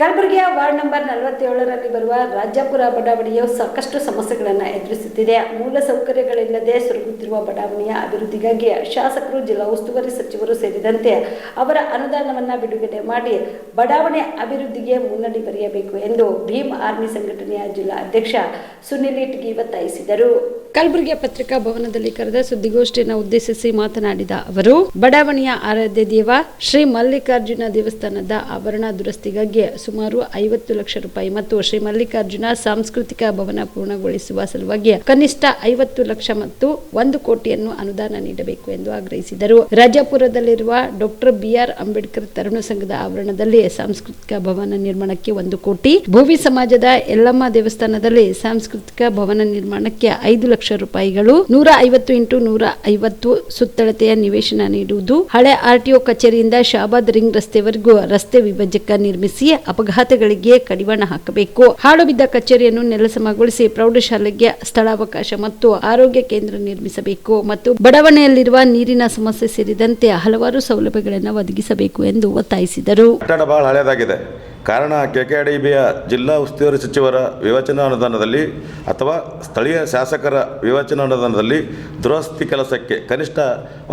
ಕಲಬುರಗಿಯ ward number 47ರಲ್ಲಿ ಬರುವ ರಾಜಾಪುರ ಬಡಾವಣೆಯು ಸಾಕಷ್ಟು ಸಮಸ್ಯೆಗಳನ್ನು ಎದುರಿಸುತ್ತಿದೆ. ಮೂಲ ಸೌಕರ್ಯಗಳಿಲ್ಲದೆ ಸೊರಗುತ್ತಿರುವ ಬಡಾವಣೆಯ ಅಭಿವೃದ್ಧಿಗಾಗಿ ಶಾಸಕರು, ಜಿಲ್ಲಾ ಉಸ್ತುವಾರಿ ಸಚಿವರು ಸೇರಿದಂತೆ ಅವರ ಅನುದಾನವನ್ನು ಬಿಡುಗಡೆ ಮಾಡಿ ಬಡಾವಣೆ ಅಭಿವೃದ್ಧಿಗೆ ಮುನ್ನಡಿ ಬರೆಯಬೇಕು ಎಂದು ಭೀಮ್ ಆರ್ಮಿ ಸಂಘಟನೆಯ ಜಿಲ್ಲಾ ಅಧ್ಯಕ್ಷ ಸುನಿಲ್ ಇಟ್ಗಿ ಒತ್ತಾಯಿಸಿದರು. ಕಲಬುರಗಿಯ ಪತ್ರಿಕಾ ಭವನದಲ್ಲಿ ಕರೆದ ಸುದ್ದಿಗೋಷ್ಠಿಯನ್ನು ಉದ್ದೇಶಿಸಿ ಮಾತನಾಡಿದ ಅವರು, ಬಡಾವಣೆಯ ಆರಾಧ್ಯ ದೇವ ಶ್ರೀ ಮಲ್ಲಿಕಾರ್ಜುನ ದೇವಸ್ಥಾನದ ಆವರಣ ದುರಸ್ತಿಗಾಗಿ ಸುಮಾರು 50 ಲಕ್ಷ ರೂಪಾಯಿ ಮತ್ತು ಶ್ರೀ ಮಲ್ಲಿಕಾರ್ಜುನ ಸಾಂಸ್ಕೃತಿಕ ಭವನ ಪೂರ್ಣಗೊಳಿಸುವ ಸಲುವಾಗಿ ಕನಿಷ್ಠ 50 ಲಕ್ಷ ಮತ್ತು 1 ಕೋಟಿಯನ್ನು ಅನುದಾನ ನೀಡಬೇಕು ಎಂದು ಆಗ್ರಹಿಸಿದರು. ರಾಜಾಪುರದಲ್ಲಿರುವ ಡಾಕ್ಟರ್ ಬಿ.ಆರ್. ಅಂಬೇಡ್ಕರ್ ತರುಣ ಸಂಘದ ಆವರಣದಲ್ಲಿ ಸಾಂಸ್ಕೃತಿಕ ಭವನ ನಿರ್ಮಾಣಕ್ಕೆ 1 ಕೋಟಿ, ಭೋವಿ ಸಮಾಜದ ಯಲ್ಲಮ್ಮ ದೇವಸ್ಥಾನದಲ್ಲಿ ಸಾಂಸ್ಕೃತಿಕ ಭವನ ನಿರ್ಮಾಣಕ್ಕೆ 5 ಲಕ್ಷ ರೂಪಾಯಿಗಳು, 150 × 150 ಸುತ್ತಳತೆಯ ನಿವೇಶನ ನೀಡುವುದು, ಹಳೆ ಆರ್ಟಿಒ ಕಚೇರಿಯಿಂದ ಶಾಬಾದ್ ರಿಂಗ್ ರಸ್ತೆವರೆಗೂ ರಸ್ತೆ ವಿಭಜಕ ನಿರ್ಮಿಸಿ ಅಪಘಾತಗಳಿಗೆ ಕಡಿವಾಣ ಹಾಕಬೇಕು, ಹಾಳು ಬಿದ್ದ ಕಚೇರಿಯನ್ನು ನೆಲಸಮಗೊಳಿಸಿ ಪ್ರೌಢಶಾಲೆಗೆ ಸ್ಥಳಾವಕಾಶ ಮತ್ತು ಆರೋಗ್ಯ ಕೇಂದ್ರ ನಿರ್ಮಿಸಬೇಕು ಮತ್ತು ಬಡಾವಣೆಯಲ್ಲಿರುವ ನೀರಿನ ಸಮಸ್ಯೆ ಸೇರಿದಂತೆ ಹಲವಾರು ಸೌಲಭ್ಯಗಳನ್ನು ಒದಗಿಸಬೇಕು ಎಂದು ಒತ್ತಾಯಿಸಿದರು. ಕಟ್ಟಡ ಬಹಳ ಹಳೆಯದಾಗಿದೆ. ಕಾರಣ KKDBಯ ಜಿಲ್ಲಾ ಉಸ್ತುವಾರಿ ಸಚಿವರ ವಿವೇಚನಾ ಅನುದಾನದಲ್ಲಿ ಅಥವಾ ಸ್ಥಳೀಯ ಶಾಸಕರ ವಿವೇಚನಾ ಅನುದಾನದಲ್ಲಿ ದುರಸ್ತಿ ಕೆಲಸಕ್ಕೆ ಕನಿಷ್ಠ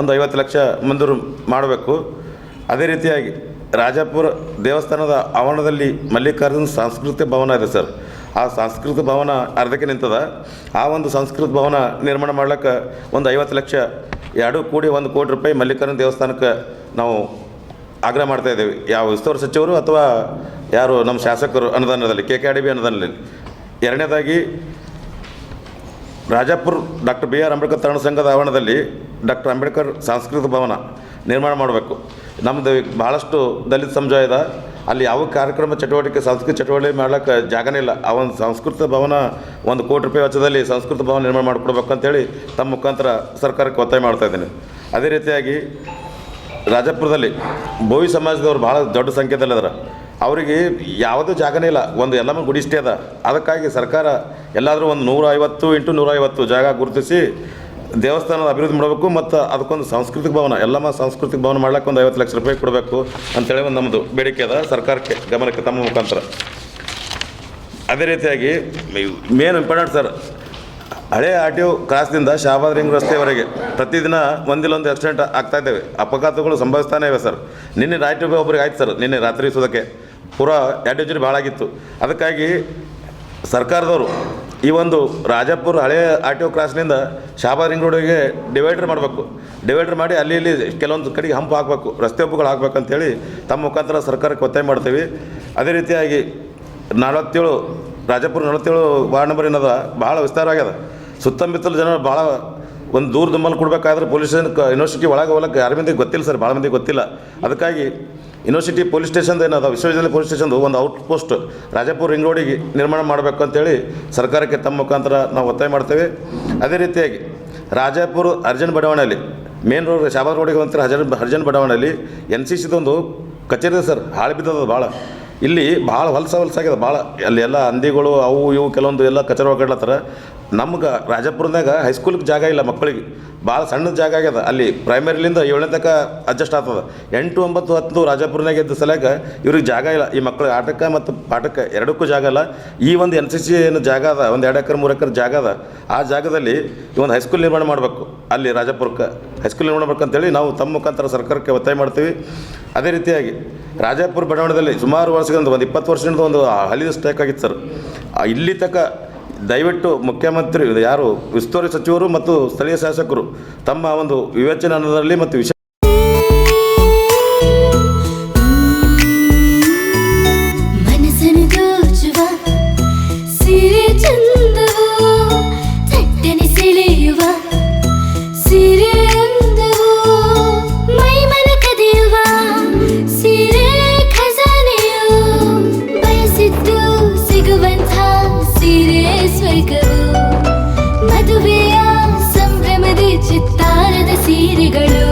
ಒಂದು 50 ಲಕ್ಷ ಮಂಜೂರು ಮಾಡಬೇಕು. ಅದೇ ರೀತಿಯಾಗಿ ರಾಜಾಪುರ ದೇವಸ್ಥಾನದ ಆವರಣದಲ್ಲಿ ಮಲ್ಲಿಕಾರ್ಜುನ ಸಾಂಸ್ಕೃತಿಕ ಭವನ ಇದೆ ಸರ್. ಆ ಸಾಂಸ್ಕೃತಿಕ ಭವನ ಅರ್ಧಕ್ಕೆ ನಿಂತದ. ಆ ಒಂದು ಸಾಂಸ್ಕೃತಿಕ ಭವನ ನಿರ್ಮಾಣ ಮಾಡ್ಲಿಕ್ಕೆ ಒಂದು 50 ಲಕ್ಷ, 2 ಕೂಡಿ 1 ಕೋಟಿ ರೂಪಾಯಿ ಮಲ್ಲಿಕಾರ್ಜುನ ದೇವಸ್ಥಾನಕ್ಕೆ ನಾವು ಆಗ್ರಹ ಮಾಡ್ತಾ ಇದ್ದೇವೆ. ಯಾವ ಉಸ್ತುವಾರಿ ಸಚಿವರು ಅಥವಾ ಯಾರು ನಮ್ಮ ಶಾಸಕರು ಅನುದಾನದಲ್ಲಿ KKDB ಅನುದಾನದಲ್ಲಿ. ಎರಡನೇದಾಗಿ ರಾಜಾಪುರ ಡಾಕ್ಟರ್ ಬಿ.ಆರ್. ಅಂಬೇಡ್ಕರ್ ತರುಣ ಸಂಘದ ಆವರಣದಲ್ಲಿ ಡಾಕ್ಟರ್ ಅಂಬೇಡ್ಕರ್ ಸಾಂಸ್ಕೃತಿಕ ಭವನ ನಿರ್ಮಾಣ ಮಾಡಬೇಕು. ನಮ್ಮದು ಭಾಳಷ್ಟು ದಲಿತ ಸಮುದಾಯ ಇದೆ. ಅಲ್ಲಿ ಯಾವ ಕಾರ್ಯಕ್ರಮ ಚಟುವಟಿಕೆ ಸಾಂಸ್ಕೃತಿಕ ಚಟುವಟಿಕೆ ಮಾಡ್ಲಿಕ್ಕೆ ಜಾಗನೇ ಇಲ್ಲ. ಆ ಒಂದು ಸಾಂಸ್ಕೃತಿಕ ಭವನ 1 ಕೋಟಿ ರೂಪಾಯಿ ವೆಚ್ಚದಲ್ಲಿ ಸಾಂಸ್ಕೃತಿಕ ಭವನ ನಿರ್ಮಾಣ ಮಾಡಿಕೊಡ್ಬೇಕು ಅಂತೇಳಿ ತಮ್ಮ ಮುಖಾಂತರ ಸರ್ಕಾರಕ್ಕೆ ಒತ್ತಾಯ ಮಾಡ್ತಾಯಿದ್ದೀನಿ. ಅದೇ ರೀತಿಯಾಗಿ ರಾಜಾಪುರದಲ್ಲಿ ಭೋವಿ ಸಮಾಜದವ್ರು ಭಾಳ ದೊಡ್ಡ ಸಂಖ್ಯೆದಲ್ಲಿದ್ದಾರೆ. ಅವರಿಗೆ ಯಾವುದೂ ಜಾಗನೇ ಇಲ್ಲ. ಒಂದು ಎಲ್ಲಮ್ಮ ಗುಡಿ ಇಷ್ಟೇ ಅದ. ಅದಕ್ಕಾಗಿ ಸರ್ಕಾರ ಎಲ್ಲಾದರೂ ಒಂದು 150 × 150 ಜಾಗ ಗುರುತಿಸಿ ದೇವಸ್ಥಾನದ ಅಭಿವೃದ್ಧಿ ಮಾಡಬೇಕು ಮತ್ತು ಅದಕ್ಕೊಂದು ಸಾಂಸ್ಕೃತಿಕ ಭವನ, ಎಲ್ಲಮ್ಮ ಸಾಂಸ್ಕೃತಿಕ ಭವನ ಮಾಡ್ಲಿಕ್ಕೆ ಒಂದು 50 ಲಕ್ಷ ರೂಪಾಯಿ ಕೊಡಬೇಕು ಅಂತೇಳಿ ಒಂದು ನಮ್ಮದು ಬೇಡಿಕೆ ಅದ ಸರ್ಕಾರಕ್ಕೆ ಗಮನಕ್ಕೆ ತಮ್ಮ ಮುಖಾಂತರ. ಅದೇ ರೀತಿಯಾಗಿ ಮೇನ್ ಇಂಪಾರ್ಟೆಂಟ್ ಸರ್, ಹಳೆ RTO ಕ್ರಾಸ್ನಿಂದ ಶಾಬಾದ್ ರಿಂಗ್ ರಸ್ತೆವರೆಗೆ ಪ್ರತಿದಿನ ಒಂದಿಲ್ಲೊಂದು ಆಕ್ಸಿಡೆಂಟ್ ಆಗ್ತಾಯಿದ್ದೇವೆ, ಅಪಘಾತಗಳು ಸಂಭವಿಸ್ತಾನೆ ಇವೆ ಸರ್. ನಿನ್ನೆ ರಾತ್ರಿ ಒಬ್ಬರಿಗೆ ಆಯ್ತು ಸರ್, ನಿನ್ನೆ ರಾತ್ರಿ ಸುದಕ್ಕೆ ಪೂರಾ 2 ಇಂಜುರಿ ಭಾಳ ಆಗಿತ್ತು. ಅದಕ್ಕಾಗಿ ಸರ್ಕಾರದವರು ಈ ಒಂದು ರಾಜಾಪುರ ಹಳೆ RTO ಕ್ರಾಸ್ನಿಂದ ಶಾಬಾದ್ ರಿಂಗ್ ರೋಡಿಗೆ ಡಿವೈಡರ್ ಮಾಡಬೇಕು. ಡಿವೈಡರ್ ಮಾಡಿ ಅಲ್ಲಿ ಇಲ್ಲಿ ಕೆಲವೊಂದು ಕಡೆಗೆ ಹಂಪ್ ಹಾಕಬೇಕು, ರಸ್ತೆ ಹಂಪುಗಳು ಹಾಕ್ಬೇಕಂತೇಳಿ ತಮ್ಮ ಮುಖಾಂತರ ಸರ್ಕಾರಕ್ಕೆ ಒತ್ತಾಯ ಮಾಡ್ತೀವಿ. ಅದೇ ರೀತಿಯಾಗಿ 47 ರಾಜಾಪುರ 47 ವಾರ್ಡ್ ನಂಬರ್ ಏನದ ಭಾಳ ವಿಸ್ತಾರವಾಗ್ಯದ. ಸುತ್ತಮುತ್ತಲ ಜನ ಭಾಳ ಒಂದು ದೂರ ದುಮ್ಮಲ್ಲಿ ಕೊಡಬೇಕಾದ್ರೆ ಪೊಲೀಸ್ ಸ್ಟೇಷನ್ ಯೂನಿವರ್ಸಿಟಿ ಒಳಗೆ ಹೋಗಕ್ಕೆ ಯಾರ ಮಂದಿಗೆ ಗೊತ್ತಿಲ್ಲ ಸರ್, ಭಾಳ ಮಂದಿಗೆ ಗೊತ್ತಿಲ್ಲ. ಅದಕ್ಕಾಗಿ ಯೂನಿವರ್ಸಿಟಿ ಪೊಲೀಸ್ ಸ್ಟೇಷನ್ದು ಏನದ ವಿಶ್ವವಿದ್ಯಾಲಯ ಪೊಲೀಸ್ ಸ್ಟೇಷನ್ದು ಒಂದು ಔಟ್ ಪೋಸ್ಟ್ ರಾಜಾಪುರ ರಿಂಗ್ ರೋಡಿಗೆ ನಿರ್ಮಾಣ ಮಾಡಬೇಕು ಅಂತೇಳಿ ಸರ್ಕಾರಕ್ಕೆ ತಮ್ಮ ಮುಖಾಂತರ ನಾವು ಒತ್ತಾಯ ಮಾಡ್ತೇವೆ. ಅದೇ ರೀತಿಯಾಗಿ ರಾಜಾಪುರ ಅರ್ಜನ್ ಬಡಾವಣೆಯಲ್ಲಿ ಮೇನ್ ರೋಡ್ ಶಾಬಾದ್ ರೋಡಿಗೆ ಒಂಥರ ಅರ್ಜನ್ ಬಡಾವಣೆಯಲ್ಲಿ NCCದೊಂದು ಕಚೇರಿ ಇದೆ ಸರ್, ಹಾಳು ಬಿದ್ದದ ಭಾಳ. ಇಲ್ಲಿ ಭಾಳ ಹೊಲಸಾಗ್ಯದ ಭಾಳ. ಅಲ್ಲಿ ಎಲ್ಲ ಹಂದಿಗಳು ಅವು ಇವು ಕೆಲವೊಂದು ಎಲ್ಲ ಕಚೇರಿ ಒಳಗಡ್ಲತ್ತಾರ. ನಮ್ಗೆ ರಾಜಾಪುರದಾಗ ಹೈಸ್ಕೂಲಿಗೆ ಜಾಗ ಇಲ್ಲ, ಮಕ್ಕಳಿಗೆ ಭಾಳ ಸಣ್ಣದ ಜಾಗ ಆಗ್ಯದ. ಅಲ್ಲಿ ಪ್ರೈಮರಿಲಿಂದ 7ನೇ ತನಕ ಅಡ್ಜಸ್ಟ್ ಆಗ್ತದೆ. 8, 9, 10 ರಾಜಾಪುರನಾಗ ಇದ್ದ ಸಲಕ ಇವ್ರಿಗೆ ಜಾಗ ಇಲ್ಲ. ಈ ಮಕ್ಕಳು ಆಟಕ್ಕೆ ಮತ್ತು ಪಾಠಕ್ಕೆ ಎರಡಕ್ಕೂ ಜಾಗ ಇಲ್ಲ. ಈ ಒಂದು NCC ಏನು ಜಾಗ ಅದ, ಒಂದು 2 ಎಕರೆ 3 ಎಕರೆ ಜಾಗ ಅದ. ಆ ಜಾಗದಲ್ಲಿ ಈ ಒಂದು ಹೈಸ್ಕೂಲ್ ನಿರ್ಮಾಣ ಮಾಡಬೇಕು. ಅಲ್ಲಿ ರಾಜಾಪುರಕ್ಕೆ ಹೈಸ್ಕೂಲ್ ನಿರ್ಮಾಣ ಮಾಡ್ಬೇಕಂತೇಳಿ ನಾವು ತಮ್ಮ ಮುಖಾಂತರ ಸರ್ಕಾರಕ್ಕೆ ಒತ್ತಾಯ ಮಾಡ್ತೀವಿ. ಅದೇ ರೀತಿಯಾಗಿ ರಾಜಾಪುರ ಬಡಾವಣೆಯಲ್ಲಿ ಸುಮಾರು ವರ್ಷದಿಂದ ಒಂದು 20 ವರ್ಷದಿಂದ ಒಂದು ಹಳಿದ ಸ್ಟ್ರೈಕ್ ಆಗಿತ್ತು ಸರ್. ಇಲ್ಲಿ ತನಕ ದಯವಿಟ್ಟು ಮುಖ್ಯಮಂತ್ರಿ ಯಾರು ಉಸ್ತುವಾರಿ ಸಚಿವರು ಮತ್ತು ಸ್ಥಳೀಯ ಶಾಸಕರು ತಮ್ಮ ಒಂದು ವಿವೇಚನದಲ್ಲಿ ಮತ್ತು ಮದುವೆಯ ಸಂಭ್ರಮದ ಚಿತ್ತಾರದ ಸೀರೆಗಳು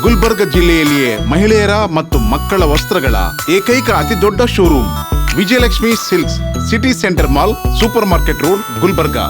ಗುಲ್ಬರ್ಗ ಜಿಲ್ಲೆಯಲ್ಲಿಯೇ ಮಹಿಳೆಯರ ಮತ್ತು ಮಕ್ಕಳ ವಸ್ತ್ರಗಳ ಏಕೈಕ ಅತಿ ದೊಡ್ಡ showroom Vijayalakshmi silks, city centre mall, super market road, Gulbarga.